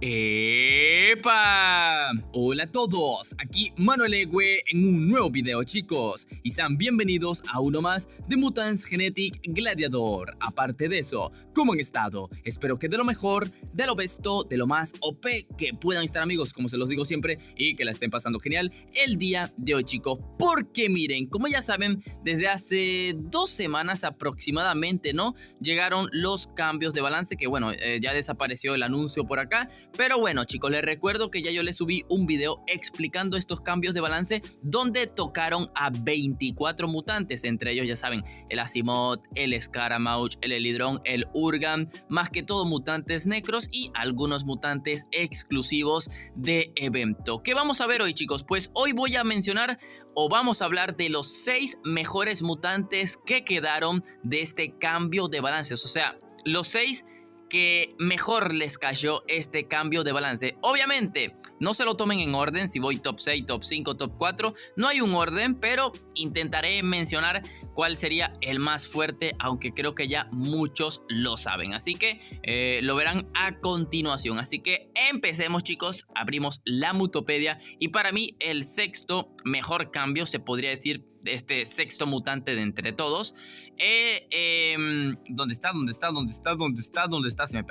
¡Epa! Hola a todos, aquí Manuel Egue en un nuevo video, chicos, y sean bienvenidos a uno más de Mutants Genetic Gladiator. Aparte de eso, ¿cómo han estado? Espero que de lo mejor, de lo besto, de lo más OP que puedan estar, amigos, como se los digo siempre, y que la estén pasando genial el día de hoy, chicos, porque miren, como ya saben, desde hace 2 semanas aproximadamente, ¿no? Llegaron los cambios de balance, que bueno, ya desapareció el anuncio por acá. Pero bueno, chicos, les recuerdo que ya yo les subí un video explicando estos cambios de balance donde tocaron a 24 mutantes, entre ellos ya saben, el Asimov, el Scaramouche, el Elidron, el Urgan, más que todo mutantes necros y algunos mutantes exclusivos de evento. ¿Qué vamos a ver hoy, chicos? Pues hoy voy a mencionar o vamos a hablar de los 6 mejores mutantes que quedaron de este cambio de balances, o sea, los 6 que mejor les cayó este cambio de balance. Obviamente, no se lo tomen en orden, si voy top 6, top 5, top 4, no hay un orden, pero intentaré mencionar cuál sería el más fuerte, aunque creo que ya muchos lo saben, así que lo verán a continuación. Así que empecemos, chicos, abrimos la Mutopedia y para mí el sexto mejor cambio, se podría decir, este sexto mutante de entre todos. ¿Dónde está? Se me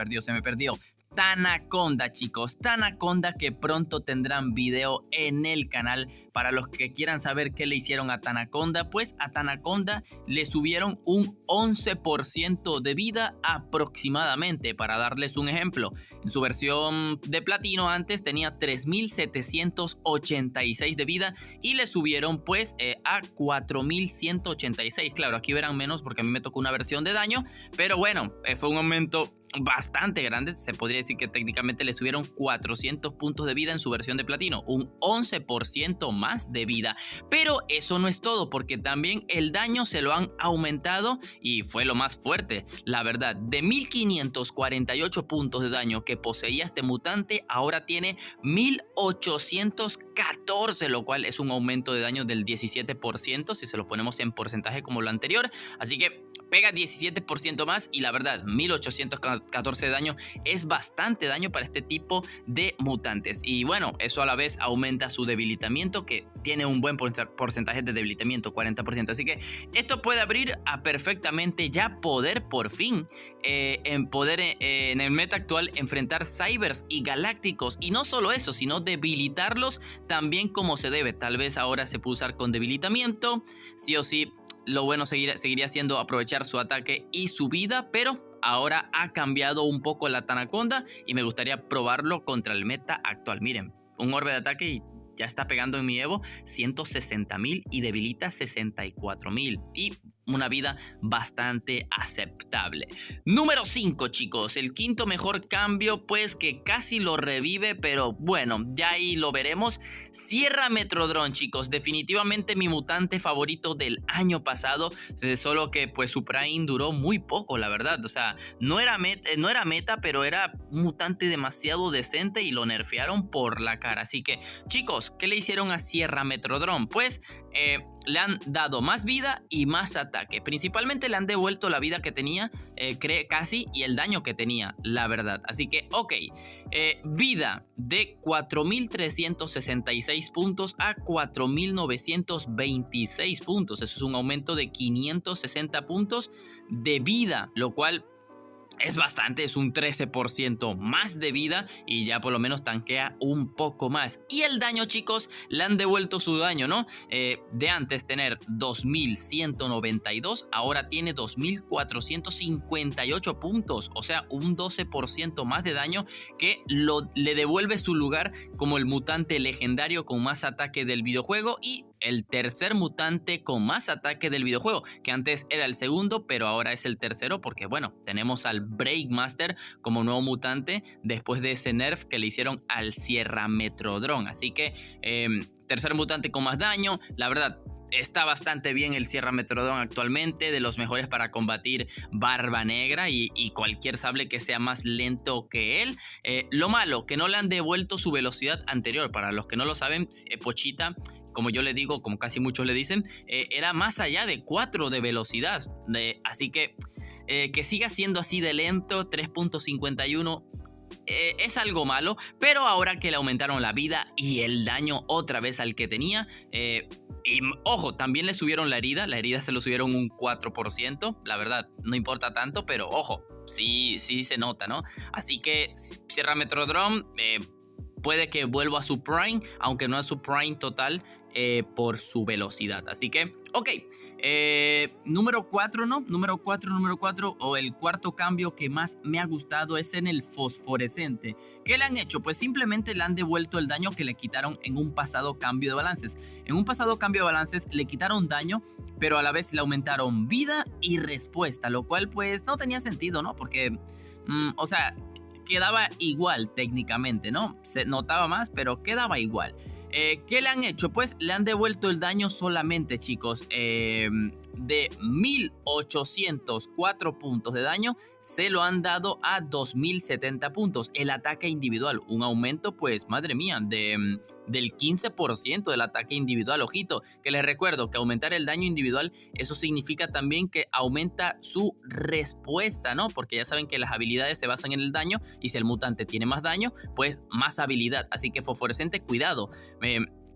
perdió. Tanaconda, chicos, Tanaconda, que pronto tendrán video en el canal. Para los que quieran saber qué le hicieron a Tanaconda, pues a Tanaconda le subieron un 11% de vida aproximadamente. Para darles un ejemplo, en su versión de platino antes tenía 3786 de vida y le subieron pues a 4186. Claro, aquí verán menos porque a mí me tocó una versión de daño, pero bueno, fue un aumento bastante grande. Se podría decir que técnicamente le subieron 400 puntos de vida en su versión de platino, un 11% más de vida. Pero eso no es todo, porque también el daño se lo han aumentado y fue lo más fuerte, la verdad. De 1548 puntos de daño que poseía este mutante, ahora tiene 1814, lo cual es un aumento de daño del 17% si se lo ponemos en porcentaje como lo anterior. Así que pega 17% más y la verdad, 1814 de daño es bastante daño para este tipo de mutantes. Y bueno, eso a la vez aumenta su debilitamiento, que tiene un buen porcentaje de debilitamiento, 40%. Así que esto puede abrir a perfectamente ya poder por fin en el meta actual enfrentar cybers y galácticos. Y no solo eso, sino debilitarlos también como se debe. Tal vez ahora se puede usar con debilitamiento, sí o sí. Lo bueno seguiría siendo aprovechar su ataque y su vida, pero ahora ha cambiado un poco la Tanaconda y me gustaría probarlo contra el meta actual. Miren, un orbe de ataque y ya está pegando en mi Evo 160.000 y debilita 64.000 y una vida bastante aceptable. Número 5, chicos, el quinto mejor cambio, pues que casi lo revive, pero bueno, ya ahí lo veremos. Sierra Metrodron, chicos, definitivamente mi mutante favorito del año pasado, solo que pues su prime duró muy poco, la verdad. O sea, no era meta, pero era un mutante demasiado decente y lo nerfearon por la cara. Así que, chicos, ¿qué le hicieron a Sierra Metrodron? Pues le han dado más vida y más ataque. Principalmente le han devuelto la vida que tenía, casi, y el daño que tenía, la verdad. Así que, ok, vida de 4.366 puntos a 4.926 puntos. Eso es un aumento de 560 puntos de vida, lo cual es bastante, es un 13% más de vida y ya por lo menos tanquea un poco más. Y el daño, chicos, le han devuelto su daño, ¿no? De antes tener 2.192, ahora tiene 2.458 puntos, o sea, un 12% más de daño que le devuelve su lugar como el mutante legendario con más ataque del videojuego y el tercer mutante con más ataque del videojuego, que antes era el segundo, pero ahora es el tercero porque, bueno, tenemos al Breakmaster como nuevo mutante después de ese nerf que le hicieron al Sierra Metrodron. Así que, tercer mutante con más daño, la verdad. Está bastante bien el Sierra Metrodon actualmente, de los mejores para combatir Barba Negra y cualquier sable que sea más lento que él. Lo malo, que no le han devuelto su velocidad anterior. Para los que no lo saben, Pochita, como yo le digo, como casi muchos le dicen, era más allá de 4 de velocidad. Así que siga siendo así de lento, 3.51. es algo malo, pero ahora que le aumentaron la vida y el daño otra vez al que tenía, y ojo, también le subieron la herida se lo subieron un 4%, la verdad no importa tanto, pero ojo, sí se nota, ¿no? Así que Sierra Metrodrome puede que vuelva a su prime, aunque no a su prime total, por su velocidad. Así que, ok, número 4, ¿no? Número 4, o el cuarto cambio que más me ha gustado es en el fosforescente. ¿Qué le han hecho? Pues simplemente le han devuelto el daño que le quitaron en un pasado cambio de balances. En un pasado cambio de balances le quitaron daño, pero a la vez le aumentaron vida y respuesta, lo cual pues no tenía sentido, ¿no? Porque, o sea, quedaba igual técnicamente, ¿no? Se notaba más, pero quedaba igual. ¿Qué le han hecho? Pues le han devuelto el daño solamente, chicos, de 1804 puntos de daño, se lo han dado a 2070 puntos. El ataque individual, un aumento, pues, madre mía, del 15% del ataque individual. Ojito, que les recuerdo que aumentar el daño individual, eso significa también que aumenta su respuesta, ¿no? Porque ya saben que las habilidades se basan en el daño, y si el mutante tiene más daño, pues más habilidad. Así que fosforescente, cuidado.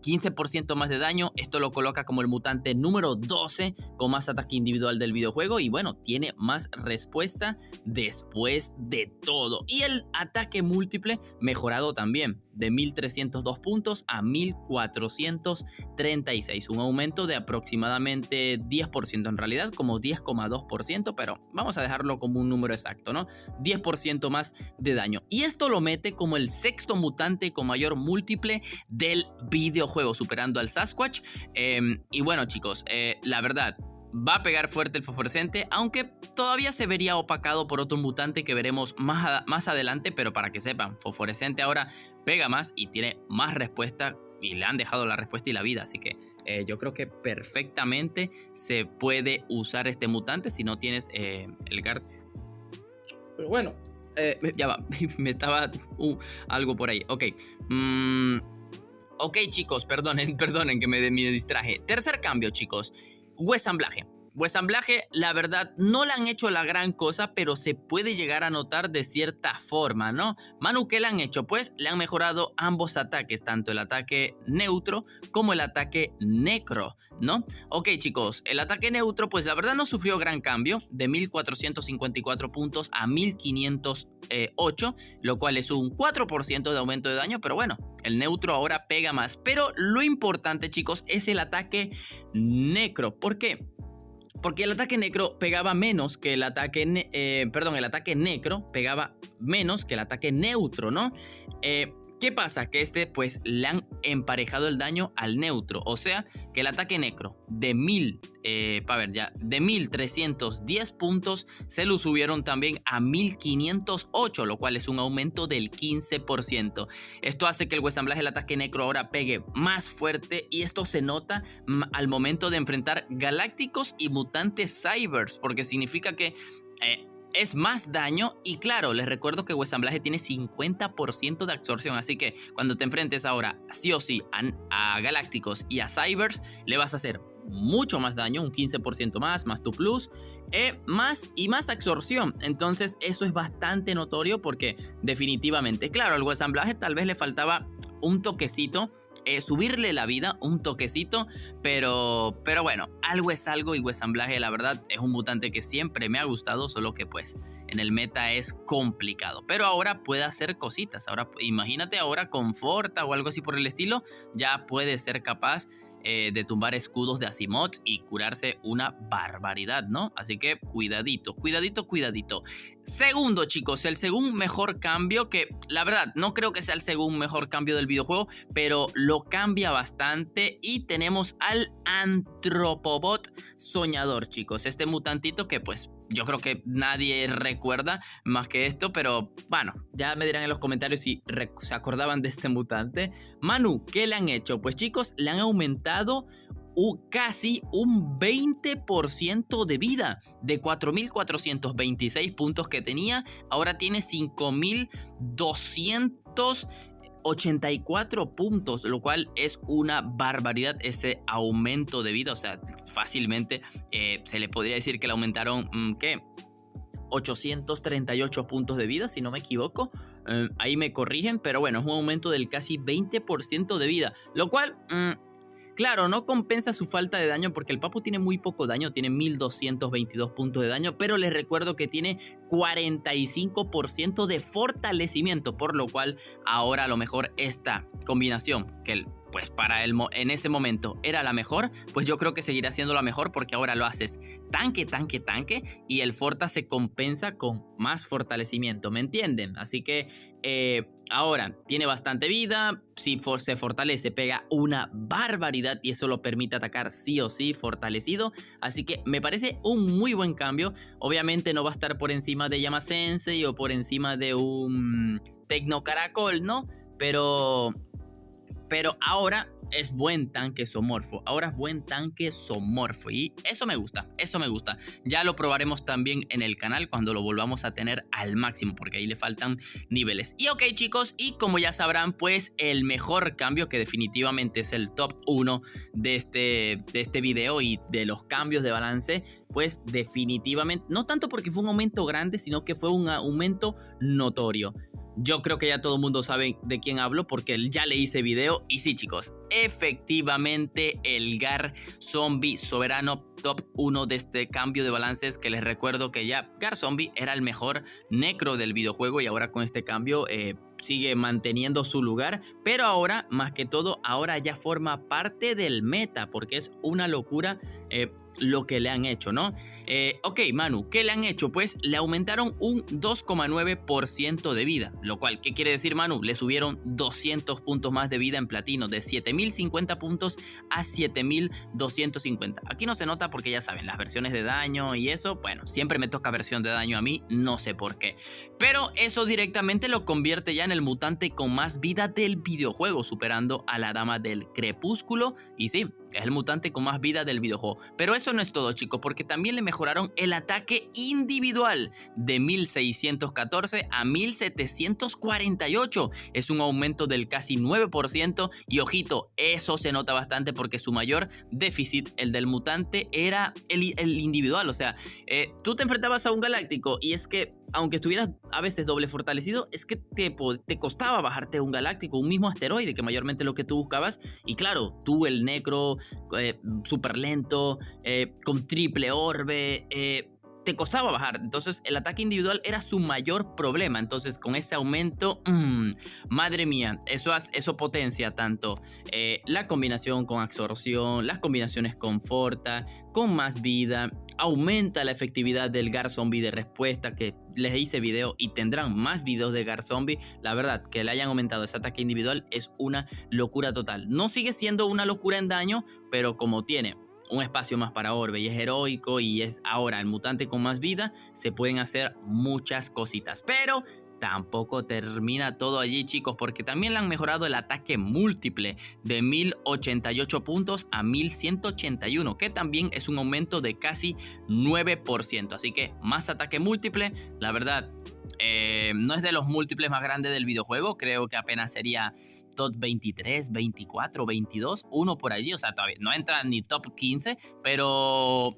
15% más de daño, esto lo coloca como el mutante número 12 con más ataque individual del videojuego, y bueno, tiene más respuesta después de todo. Y el ataque múltiple mejorado también, de 1302 puntos a 1436, un aumento de aproximadamente 10%, en realidad como 10,2%, pero vamos a dejarlo como un número exacto, ¿no? 10% más de daño, y esto lo mete como el sexto mutante con mayor múltiple del videojuego, superando al Sasquatch. Y bueno, chicos, la verdad, va a pegar fuerte el fosforescente, aunque todavía se vería opacado por otro mutante que veremos más adelante, pero para que sepan, fosforescente ahora pega más y tiene más respuesta, y le han dejado la respuesta y la vida, así que yo creo que perfectamente se puede usar este mutante si no tienes el guard. Pero bueno, ya va, me estaba algo por ahí, ok. Ok, chicos, perdonen que me distraje. Tercer cambio, chicos, huesamblaje. Huesamblaje, la verdad, no le han hecho la gran cosa, pero se puede llegar a notar de cierta forma, ¿no? Manu, ¿qué le han hecho? Pues le han mejorado ambos ataques, tanto el ataque neutro como el ataque necro, ¿no? Ok, chicos, el ataque neutro, pues la verdad no sufrió gran cambio, de 1454 puntos a 1508, lo cual es un 4% de aumento de daño, pero bueno, el neutro ahora pega más. Pero lo importante, chicos, es el ataque necro. ¿Por qué? Porque el ataque necro pegaba menos que el ataque... el ataque necro pegaba menos que el ataque neutro, ¿no? ¿Qué pasa? Que pues le han emparejado el daño al neutro. O sea, que el ataque necro de 1310 puntos se lo subieron también a 1508, lo cual es un aumento del 15%. Esto hace que el huesamblaje del ataque necro ahora pegue más fuerte, y esto se nota al momento de enfrentar galácticos y mutantes cybers, porque significa que... es más daño, y claro, les recuerdo que huesamblaje tiene 50% de absorción, así que cuando te enfrentes ahora sí o sí a galácticos y a cybers, le vas a hacer mucho más daño, un 15% más tu plus, más absorción. Entonces eso es bastante notorio, porque definitivamente, claro, al huesamblaje tal vez le faltaba un toquecito, subirle la vida un toquecito, pero bueno, algo es algo, y huesamblaje la verdad es un mutante que siempre me ha gustado, solo que pues en el meta es complicado, pero ahora puede hacer cositas. Ahora imagínate, ahora con Forta o algo así por el estilo, ya puede ser capaz de tumbar escudos de Asimov y curarse una barbaridad, ¿no? Así que cuidadito. Segundo, chicos, el segundo mejor cambio, que la verdad no creo que sea el segundo mejor cambio del videojuego, pero lo cambia bastante, y tenemos al Antropobot Soñador, chicos. Este mutantito que pues yo creo que nadie recuerda más que esto, pero bueno, ya me dirán en los comentarios si se acordaban de este mutante. Manu, ¿qué le han hecho? Pues chicos, le han aumentado casi un 20% de vida. De 4426 puntos que tenía, ahora tiene 5284 puntos, lo cual es una barbaridad ese aumento de vida. O sea, fácilmente se le podría decir que le aumentaron, ¿qué? 838 puntos de vida, si no me equivoco, ahí me corrigen, pero bueno, es un aumento del casi 20% de vida, lo cual... claro, no compensa su falta de daño porque el Papu tiene muy poco daño, tiene 1222 puntos de daño, pero les recuerdo que tiene 45% de fortalecimiento, por lo cual ahora a lo mejor esta combinación que pues en ese momento era la mejor, pues yo creo que seguirá siendo la mejor porque ahora lo haces tanque y el Forta se compensa con más fortalecimiento, ¿me entienden? Así que ahora tiene bastante vida, si se fortalece pega una barbaridad y eso lo permite atacar sí o sí fortalecido, así que me parece un muy buen cambio. Obviamente no va a estar por encima de Yama Sensei o por encima de un Tecno Caracol, ¿no? Pero ahora es buen tanque Zoomorpho. Ahora es buen tanque Zoomorpho. Y eso me gusta, eso me gusta. Ya lo probaremos también en el canal cuando lo volvamos a tener al máximo, porque ahí le faltan niveles. Y ok, chicos, y como ya sabrán, pues el mejor cambio, que definitivamente es el top 1 de este video y de los cambios de balance, pues definitivamente, no tanto porque fue un aumento grande, sino que fue un aumento notorio. Yo creo que ya todo el mundo sabe de quién hablo porque ya le hice video. Y sí, chicos, efectivamente el Gar Zombie Soberano top 1 de este cambio de balances, que les recuerdo que ya Gar Zombie era el mejor necro del videojuego y ahora con este cambio sigue manteniendo su lugar, pero ahora, más que todo, ahora ya forma parte del meta, porque es una locura lo que le han hecho, ¿no? Ok, Manu, ¿qué le han hecho? Pues le aumentaron un 2,9% de vida, lo cual, ¿qué quiere decir, Manu? Le subieron 200 puntos más de vida en platino, de 7050 puntos a 7250. Aquí no se nota porque ya saben, las versiones de daño y eso, bueno, siempre me toca versión de daño a mí, no sé por qué. Pero eso directamente lo convierte ya en el mutante con más vida del videojuego, superando a la Dama del Crepúsculo, y sí, es el mutante con más vida del videojuego. Pero eso no es todo, chicos, porque también le mejoraron el ataque individual de 1614 a 1748. Es un aumento del casi 9%. Y ojito, eso se nota bastante porque su mayor déficit, el del mutante, era el individual. O sea, tú te enfrentabas a un galáctico y es que, aunque estuvieras a veces doble fortalecido, es que te costaba bajarte un galáctico, un mismo asteroide, que mayormente lo que tú buscabas. Y claro, tú el necro súper lento, con triple orbe, te costaba bajar. Entonces el ataque individual era su mayor problema. Entonces con ese aumento, madre mía, eso potencia tanto la combinación con absorción, las combinaciones con Forta, con más vida, aumenta la efectividad del Gar Zombie de respuesta, que les hice video y tendrán más videos de Gar Zombie. La verdad, que le hayan aumentado ese ataque individual es una locura total. No sigue siendo una locura en daño, pero como tiene un espacio más para orbe y es heroico y es ahora el mutante con más vida, se pueden hacer muchas cositas. Pero tampoco termina todo allí, chicos, porque también le han mejorado el ataque múltiple de 1088 puntos a 1181, que también es un aumento de casi 9%. Así que más ataque múltiple, la verdad. No es de los múltiples más grandes del videojuego, creo que apenas sería top 23, 24, 22, uno por allí, o sea, todavía no entra ni top 15, pero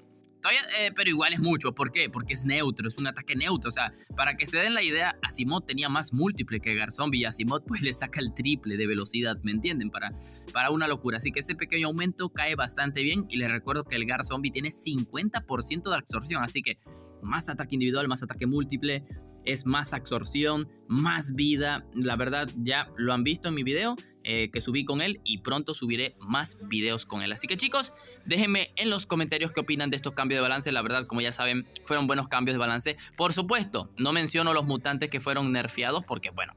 igual es mucho. ¿Por qué? Porque es neutro, es un ataque neutro. O sea, para que se den la idea, Asimov tenía más múltiple que Gar Zombie y Asimov pues le saca el triple de velocidad, ¿me entienden? Para una locura. Así que ese pequeño aumento cae bastante bien y les recuerdo que el Gar Zombie tiene 50% de absorción, así que más ataque individual, más ataque múltiple, es más absorción, más vida. La verdad ya lo han visto en mi video que subí con él y pronto subiré más videos con él. Así que chicos, déjenme en los comentarios qué opinan de estos cambios de balance. La verdad, como ya saben, fueron buenos cambios de balance. Por supuesto, no menciono los mutantes que fueron nerfeados porque bueno,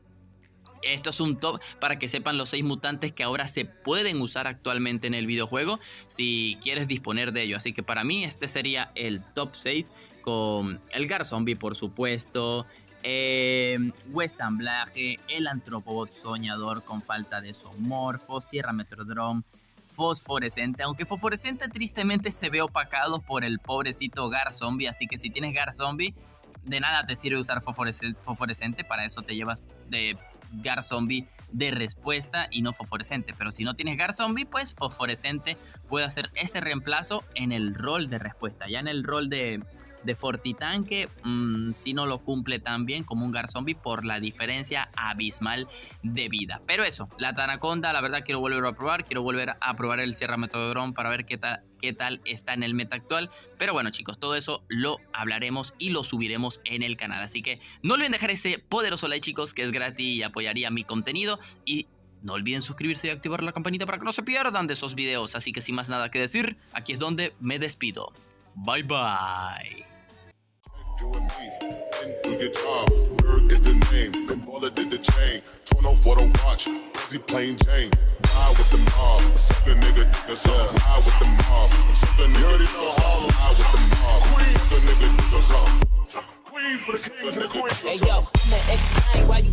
esto es un top para que sepan los 6 mutantes que ahora se pueden usar actualmente en el videojuego si quieres disponer de ello. Así que para mí este sería el top 6 con el Gar Zombie, por supuesto, Huesamblaje, el Antropobot Soñador con falta de Zoomorpho, Sierra Metrodrome, Fosforescente, aunque Fosforescente tristemente se ve opacado por el pobrecito Gar Zombie, así que si tienes Gar Zombie, de nada te sirve usar Fosforescente, para eso te llevas de Gar Zombie de respuesta y no Fosforescente. Pero si no tienes Gar Zombie, pues Fosforescente puede hacer ese reemplazo en el rol de respuesta. Ya en el rol de de Fortitanque sí no lo cumple tan bien como un Gar Zombie por la diferencia abismal de vida. Pero eso, la Tanaconda, la verdad quiero volver a probar, quiero volver a probar el Sierra Metodron para ver qué tal está en el meta actual. Pero bueno chicos, todo eso lo hablaremos y lo subiremos en el canal. Así que no olviden dejar ese poderoso like chicos, que es gratis y apoyaría mi contenido. Y no olviden suscribirse y activar la campanita para que no se pierdan de esos videos. Así que sin más nada que decir, aquí es donde me despido. Bye bye. Hey yo, I'ma explain why you